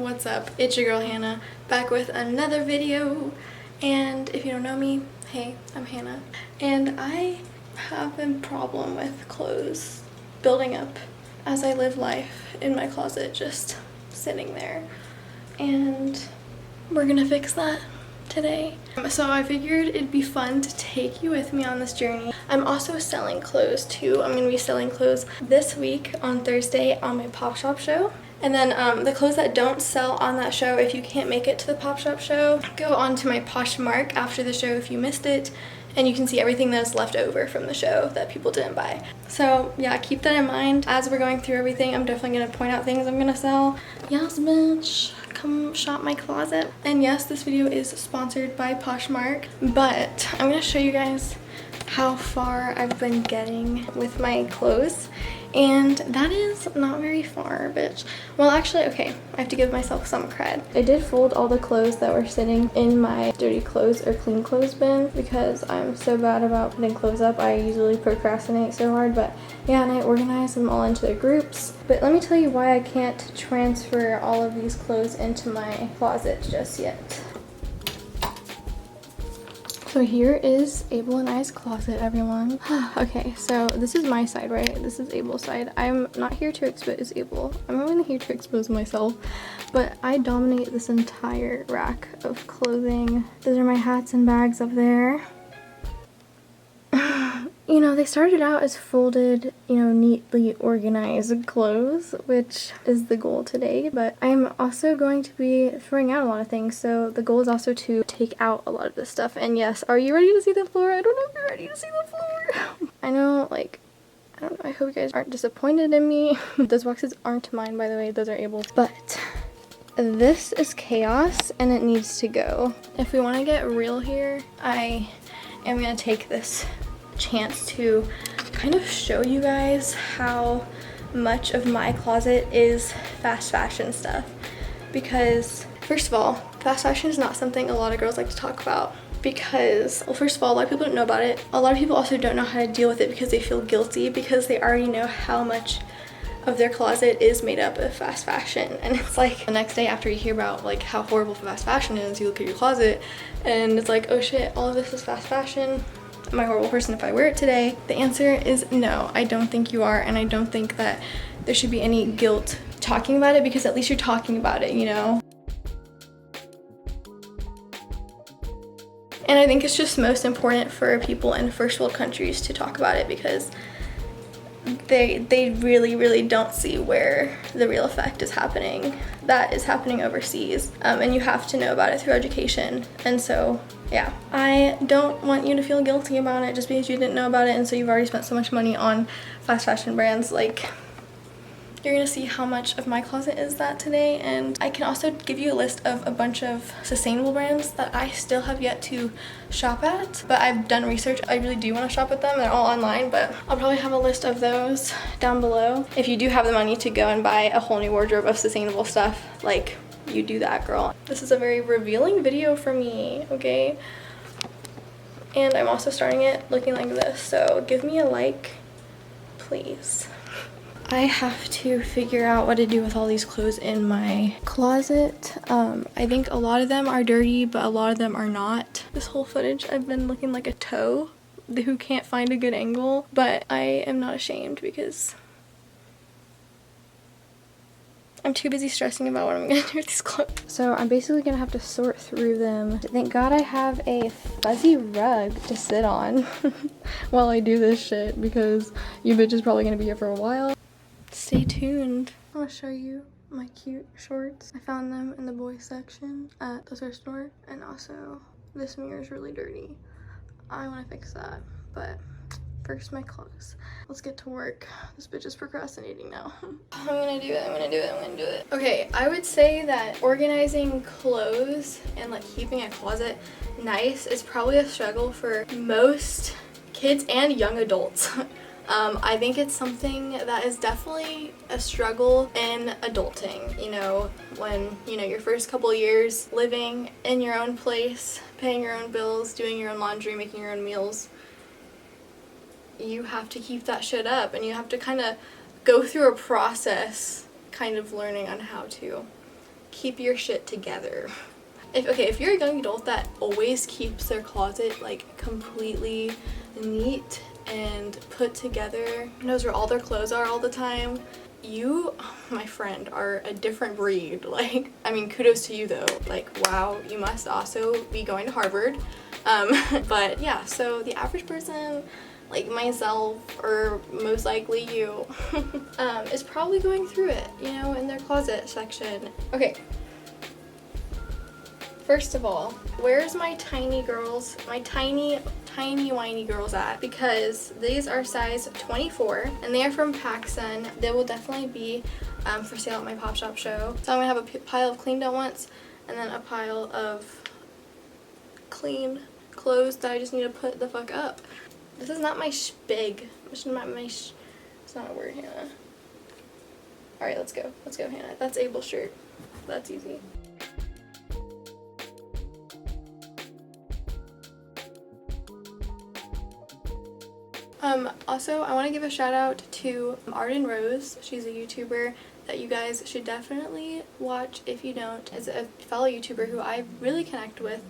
What's up? It's your girl Hannah, back with another video. And if you don't know me, hey, I'm Hannah. And I have a problem with clothes building up as I live life in my closet, just sitting there. And we're gonna fix that today. So I figured it'd be fun to take you with me on this journey. I'm also selling clothes too. I'm gonna be selling clothes this week on Thursday on my Pop Shop show. And then the clothes that don't sell on that show, if you can't make it to the Pop Shop show, go on to my Poshmark after the show if you missed it, and you can see everything that's left over from the show that people didn't buy. So yeah, keep that in mind as we're going through everything. I'm definitely gonna point out things I'm gonna sell. Yes, bitch, come shop my closet. And yes, this video is sponsored by Poshmark, but I'm gonna show you guys how far I've been getting with my clothes. And that is not very far, bitch. Well, actually, okay, I have to give myself some cred. I did fold all the clothes that were sitting in my dirty clothes or clean clothes bin because I'm so bad about putting clothes up. I usually procrastinate so hard, but yeah, and I organized them all into their groups. But let me tell you why I can't transfer all of these clothes into my closet just yet. So here is Abel and I's closet, everyone. Okay, so this is my side, right? This is Abel's side. I'm not here to expose Abel. I'm only here to expose myself. But I dominate this entire rack of clothing. Those are my hats and bags up there. You know, they started out as folded, you know, neatly organized clothes, which is the goal today, but I'm also going to be throwing out a lot of things, so the goal is also to take out a lot of this stuff. And yes, are you ready to see the floor? I don't know if you're ready to see the floor. I know, like, I don't know, I hope you guys aren't disappointed in me. Those boxes aren't mine, by the way, those are Abel's. But this is chaos and it needs to go. If we want to get real here, I am going to take this chance to kind of show you guys how much of my closet is fast fashion stuff, because first of all, fast fashion is not something a lot of girls like to talk about because, well, first of all, a lot of people don't know about it. A lot of people also don't know how to deal with it because they feel guilty because they already know how much of their closet is made up of fast fashion. And it's like the next day after you hear about like how horrible fast fashion is, you look at your closet and it's like, oh shit, all of this is fast fashion. Am I a horrible person if I wear it today? The answer is no, I don't think you are, and I don't think that there should be any guilt talking about it, because at least you're talking about it, you know? And I think it's just most important for people in first world countries to talk about it, because they really don't see where the real effect is happening. That is happening overseas, and you have to know about it through education. And so yeah, I don't want you to feel guilty about it just because you didn't know about it and so you've already spent so much money on fast fashion brands. Like, you're gonna see how much of my closet is that today. And I can also give you a list of a bunch of sustainable brands that I still have yet to shop at, but I've done research. I really do want to shop at them. They're all online, but I'll probably have a list of those down below. If you do have the money to go and buy a whole new wardrobe of sustainable stuff, like, you do that, girl. This is a very revealing video for me, okay? And I'm also starting it looking like this, so give me a like, please. I have to figure out what to do with all these clothes in my closet. I think a lot of them are dirty, but a lot of them are not. This whole footage, I've been looking like a toe who can't find a good angle, but I am not ashamed because I'm too busy stressing about what I'm gonna do with these clothes. So I'm basically gonna have to sort through them. Thank God I have a fuzzy rug to sit on while I do this shit, because you bitch is probably gonna be here for a while. Stay tuned. I'll show you my cute shorts. I found them in the boys section at the thrift store. And also, this mirror is really dirty. I wanna fix that, but first my clothes. Let's get to work. This bitch is procrastinating now. I'm gonna do it. Okay, I would say that organizing clothes and like keeping a closet nice is probably a struggle for most kids and young adults. I think it's something that is definitely a struggle in adulting, you know, when, you know, your first couple years living in your own place, paying your own bills, doing your own laundry, making your own meals. You have to keep that shit up, and you have to kind of go through a process kind of learning on how to keep your shit together. If you're a young adult that always keeps their closet like completely neat and put together, knows where all their clothes are all the time, you, my friend, are a different breed. Like, I mean, kudos to you though. Like, wow, you must also be going to Harvard. But yeah, so the average person, like myself, or most likely you, is probably going through it, you know, in their closet section. Okay. First of all, where's my tiny girls, my tiny whiny girls at? Because these are size 24 and they are from PacSun. They will definitely be for sale at my Pop Shop show. So I'm gonna have a pile of clean don'ts and then a pile of clean clothes that I just need to put the fuck up. This is not my shpig. It's not a word, Hannah. Alright, let's go. Let's go, Hannah. That's Abel's shirt. That's easy. Also, I want to give a shout out to Arden Rose. She's a YouTuber that you guys should definitely watch if you don't. As a fellow YouTuber who I really connect with.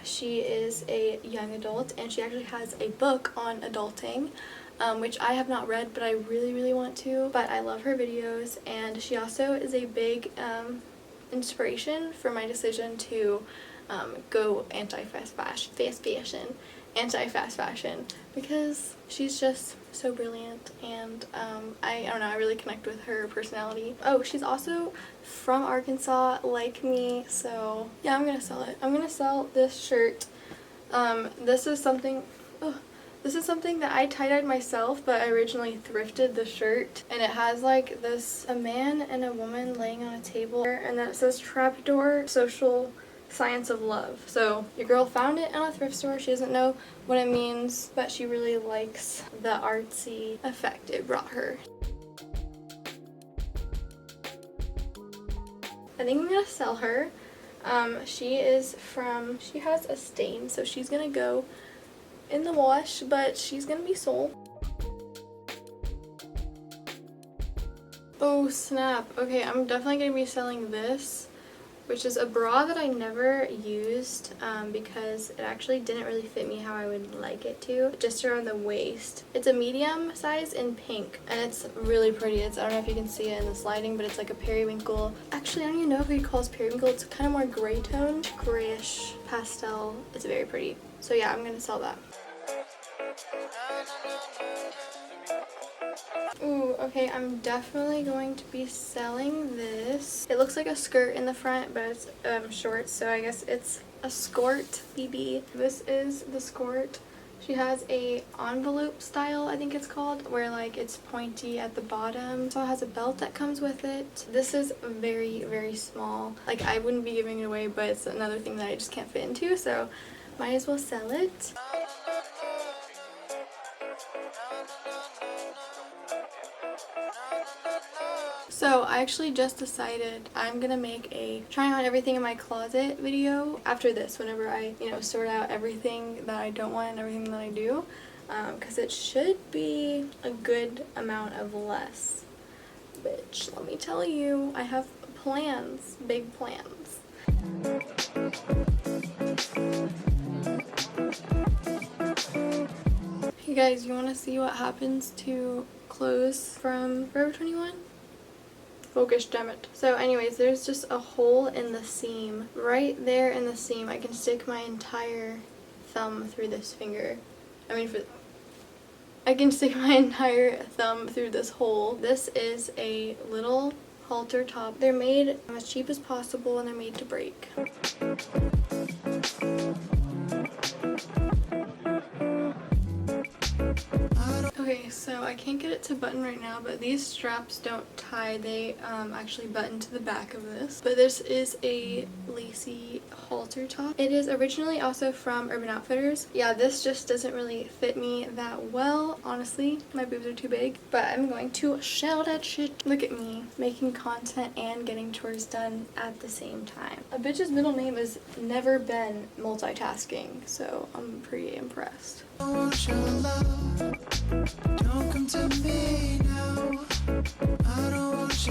She is a young adult and she actually has a book on adulting, which I have not read but I really want to. But I love her videos, and she also is a big inspiration for my decision to go anti-fast fashion, because she's just so brilliant, and I don't know, I really connect with her personality. Oh, she's also from Arkansas like me, so yeah, I'm gonna sell it. I'm gonna sell this shirt. This is something that I tie-dyed myself, but I originally thrifted the shirt, and it has like this, a man and a woman laying on a table, and then it says trapdoor social science of love. So your girl found it in a thrift store. She doesn't know what it means, but she really likes the artsy effect it brought her. I think I'm gonna sell her. She has a stain, so she's gonna go in the wash, but she's gonna be sold. Oh snap. Okay, I'm definitely gonna be selling this, which is a bra that I never used because it actually didn't really fit me how I would like it to, just around the waist. It's a medium size in pink, and it's really pretty. I don't know if you can see it in this lighting, but it's like a periwinkle. Actually, I don't even know if we call it periwinkle. It's kind of more gray toned, grayish pastel. It's very pretty. So yeah, I'm gonna sell that. Ooh, okay, I'm definitely going to be selling this. It looks like a skirt in the front, but it's short, so I guess it's a skort BB. This is the skort. She has a envelope style, I think it's called, where like it's pointy at the bottom. So it has a belt that comes with it. This is very small. Like, I wouldn't be giving it away, but it's another thing that I just can't fit into, so might as well sell it. So I actually just decided I'm gonna make a trying on everything in my closet video after this, whenever I, you know, sort out everything that I don't want and everything that I do, because it should be a good amount of less. Bitch, let me tell you, I have plans, big plans. Hey guys, you want to see what happens to clothes from Forever 21? Focus, damn it. So anyways, there's just a hole in the seam. Right there in the seam, I can stick my entire thumb through this finger. I can stick my entire thumb through this hole. This is a little halter top. They're made as cheap as possible and they're made to break. Okay, so I can't get it to button right now, but these straps don't tie. They actually button to the back of this. But this is a lacy halter top. It is originally also from Urban Outfitters. Yeah, this just doesn't really fit me that well, honestly. My boobs are too big. But I'm going to shell that shit. Look at me, making content and getting chores done at the same time. A bitch's middle name has never been multitasking, so I'm pretty impressed.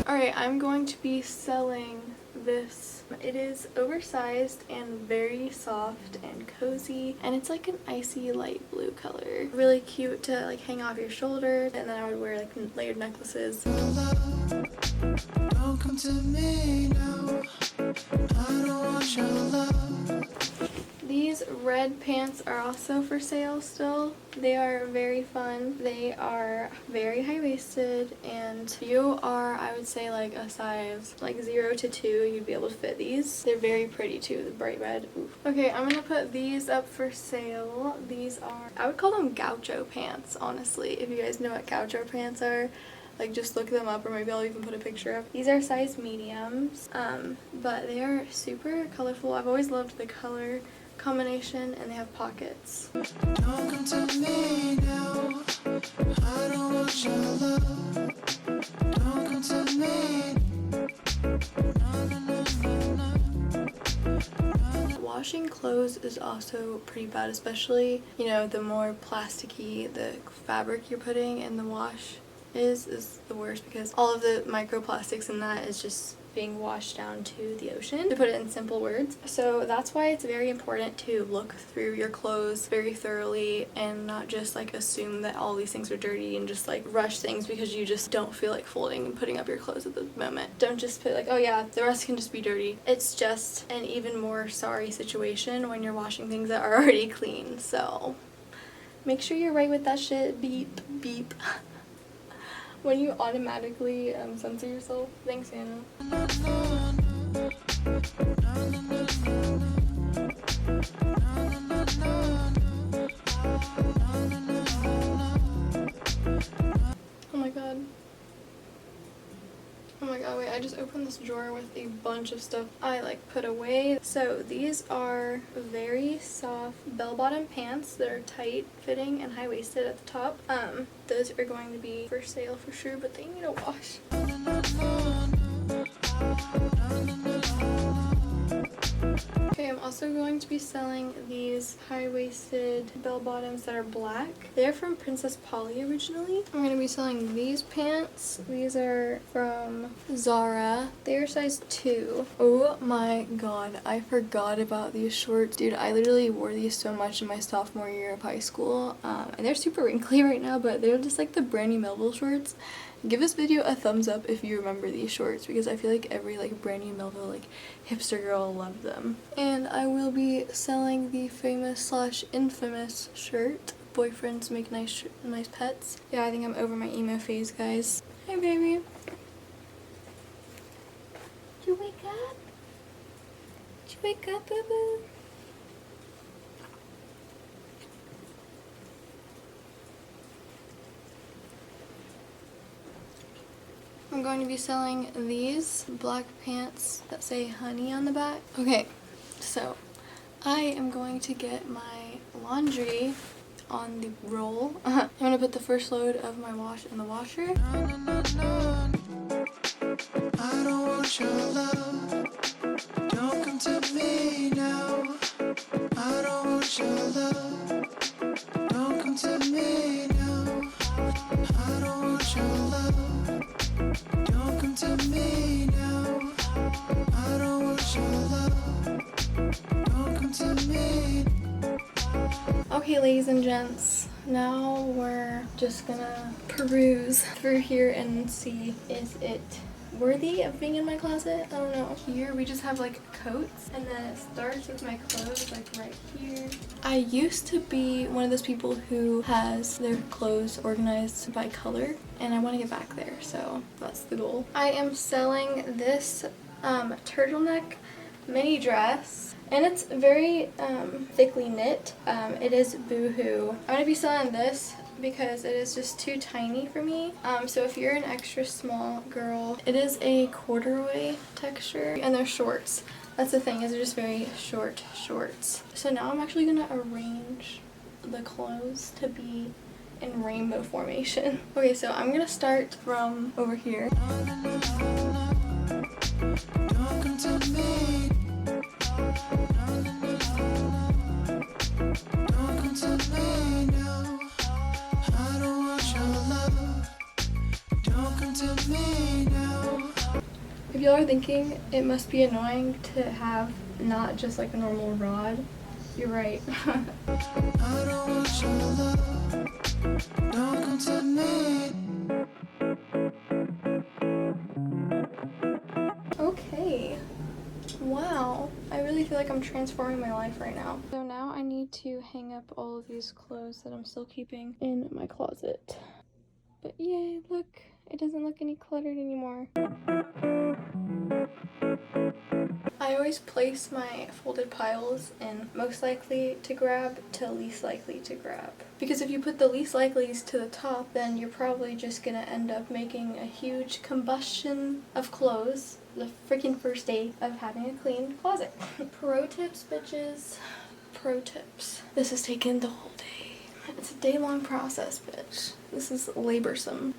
Alright, I'm going to be selling this. It is oversized and very soft and cozy, and it's like an icy light blue color. Really cute to like hang off your shoulder, and then I would wear like layered necklaces. Don't come to me now. I don't want your love. These red pants are also for sale still. They are very fun. They are very high-waisted, and if you are, I would say, like a size like 0 to 2, you'd be able to fit these. They're very pretty too, the bright red. Ooh. Okay, I'm gonna put these up for sale. These are, I would call them gaucho pants, honestly. If you guys know what gaucho pants are, like just look them up, or maybe I'll even put a picture up. These are size mediums, but they are super colorful. I've always loved the color combination, and they have pockets. Don't come to me now. I don't want your love. Don't come to me. Washing clothes is also pretty bad, especially, you know, the more plasticky the fabric you're putting in the wash is the worst, because all of the microplastics in that is just being washed down to the ocean, to put it in simple words. So that's why it's very important to look through your clothes very thoroughly and not just like assume that all these things are dirty and just like rush things because you just don't feel like folding and putting up your clothes at the moment. Don't just put like, oh yeah, the rest can just be dirty. It's just an even more sorry situation when you're washing things that are already clean. So make sure you're right with that shit. Beep, beep. When you automatically censor yourself. Thanks, Hannah. Oh my god. Oh my god, wait, I just opened this drawer with a bunch of stuff I like put away. So these are very soft bell-bottom pants that are tight fitting and high-waisted at the top. Those are going to be for sale for sure, but they need a wash. Okay, I'm also going to be selling these high-waisted bell-bottoms that are black. They're from Princess Polly originally. I'm going to be selling these pants. These are from Zara. They are size 2. Oh my god, I forgot about these shorts. Dude, I literally wore these so much in my sophomore year of high school. And they're super wrinkly right now, but they're just like the Brandy Melville shorts. Give this video a thumbs up if you remember these shorts, because I feel like every like Brandy Melville like hipster girl loved them. And I will be selling the famous / infamous shirt, boyfriends make nice pets. Yeah, I think I'm over my emo phase, guys. Hi baby. Did you wake up? Did you wake up, boo boo? I'm going to be selling these black pants that say honey on the back. Okay, so I am going to get my laundry on the roll. I'm going to put the first load of my wash in the washer. I don't want your love. Don't come to me now. I don't want your love. Don't come to me now. I don't want your love. Don't come to me now. I don't want your love. Don't come to me. Okay, ladies and gents, now we're just gonna peruse through here and see, is it worthy of being in my closet? I don't know. Here we just have like coats, and then it starts with my clothes like right here. I used to be one of those people who has their clothes organized by color, and I want to get back there, so that's the goal. I am selling this turtleneck mini dress, and it's very thickly knit. It is Boohoo. I'm going to be selling this because it is just too tiny for me. So if you're an extra small girl, it is a corduroy texture, and they're shorts. That's the thing, is they're just very short shorts. So now I'm actually gonna arrange the clothes to be in rainbow formation. Okay, so I'm gonna start from over here. If y'all are thinking it must be annoying to have not just like a normal rod, you're right. I don't want your love. Don't come to me. Okay. Wow. I really feel like I'm transforming my life right now. So now I need to hang up all of these clothes that I'm still keeping in my closet. But yay, look. It doesn't look any cluttered anymore. I always place my folded piles in most likely to grab to least likely to grab. Because if you put the least likelies to the top, then you're probably just gonna end up making a huge combustion of clothes the freaking first day of having a clean closet. Pro tips, bitches. Pro tips. This has taken the whole day. It's a day-long process, bitch. This is laborsome.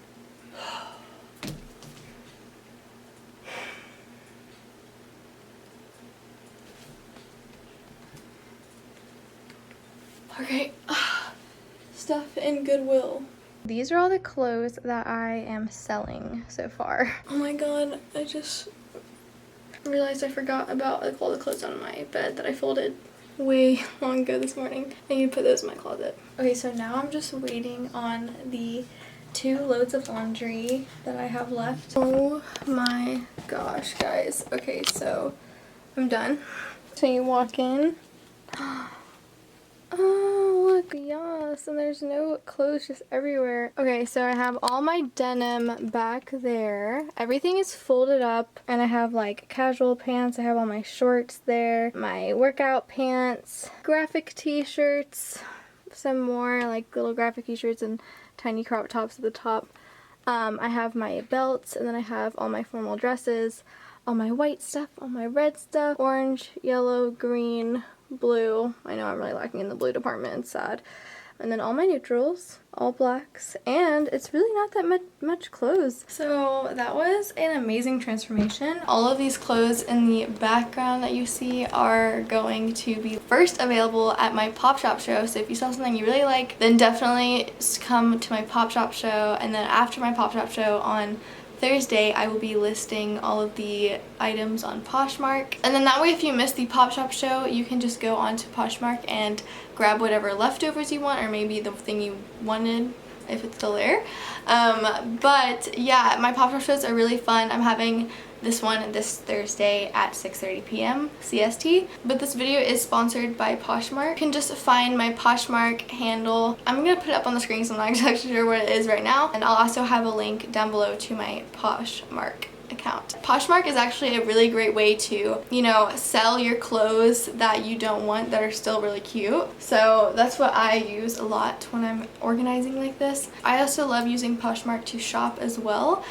Okay, stuff in Goodwill. These are all the clothes that I am selling so far. Oh my god, I just realized I forgot about like all the clothes on my bed that I folded way long ago this morning. I need to put those in my closet. Okay, so now I'm just waiting on the 2 loads of laundry that I have left. Oh my gosh, guys. Okay, so I'm done. So you walk in. Oh, look, yes, and there's no clothes just everywhere. Okay, so I have all my denim back there. Everything is folded up, and I have like casual pants. I have all my shorts there, my workout pants, graphic t-shirts, some more like little graphic t-shirts and tiny crop tops at the top. I have my belts, and then I have all my formal dresses, all my white stuff, all my red stuff, orange, yellow, green, blue. I know I'm really lacking in the blue department, it's sad. And then all my neutrals, all blacks, and it's really not that much clothes. So that was an amazing transformation. All of these clothes in the background that you see are going to be first available at my Pop Shop show. So if you saw something you really like, then definitely come to my Pop Shop show. And then after my Pop Shop show on Thursday, I will be listing all of the items on Poshmark. And then that way, if you missed the Pop Shop show, you can just go onto Poshmark and grab whatever leftovers you want, or maybe the thing you wanted if it's still there. But yeah, my Pop Shop shows are really fun. I'm having this one this Thursday at 6:30 p.m. CST. But this video is sponsored by Poshmark. You can just find my Poshmark handle. I'm gonna put it up on the screen, so I'm not exactly sure what it is right now. And I'll also have a link down below to my Poshmark account. Poshmark is actually a really great way to, you know, sell your clothes that you don't want that are still really cute. So that's what I use a lot when I'm organizing like this. I also love using Poshmark to shop as well.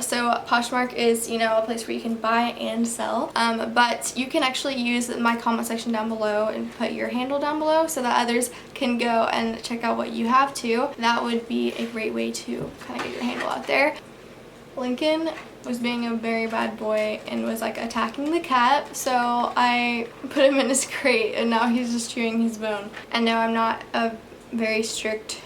So Poshmark is, you know, a place where you can buy and sell, but you can actually use my comment section down below and put your handle down below so that others can go and check out what you have too. That would be a great way to kind of get your handle out there. Lincoln was being a very bad boy and was like attacking the cat, so I put him in his crate and now he's just chewing his bone. And no, I'm not a very strict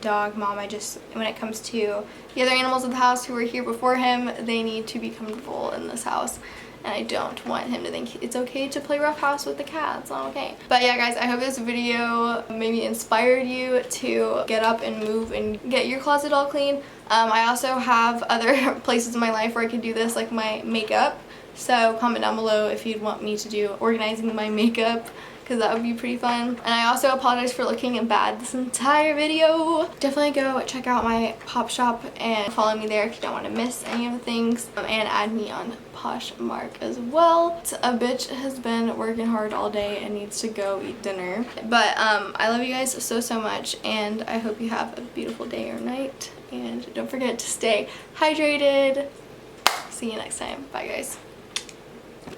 dog mom. I just, when it comes to the other animals of the house who were here before him, they need to be comfortable in this house, and I don't want him to think it's okay to play rough house with the cat. It's not okay. But yeah, guys, I hope this video maybe inspired you to get up and move and get your closet all clean. I also have other places in my life where I could do this, like my makeup, so comment down below if you'd want me to do organizing my makeup, because that would be pretty fun. And I also apologize for looking bad this entire video. Definitely go check out my Pop Shop and follow me there if you don't want to miss any of the things, and add me on Poshmark as well. A bitch has been working hard all day and needs to go eat dinner. But I love you guys so much, and I hope you have a beautiful day or night, and don't forget to stay hydrated. See you next time. Bye, guys.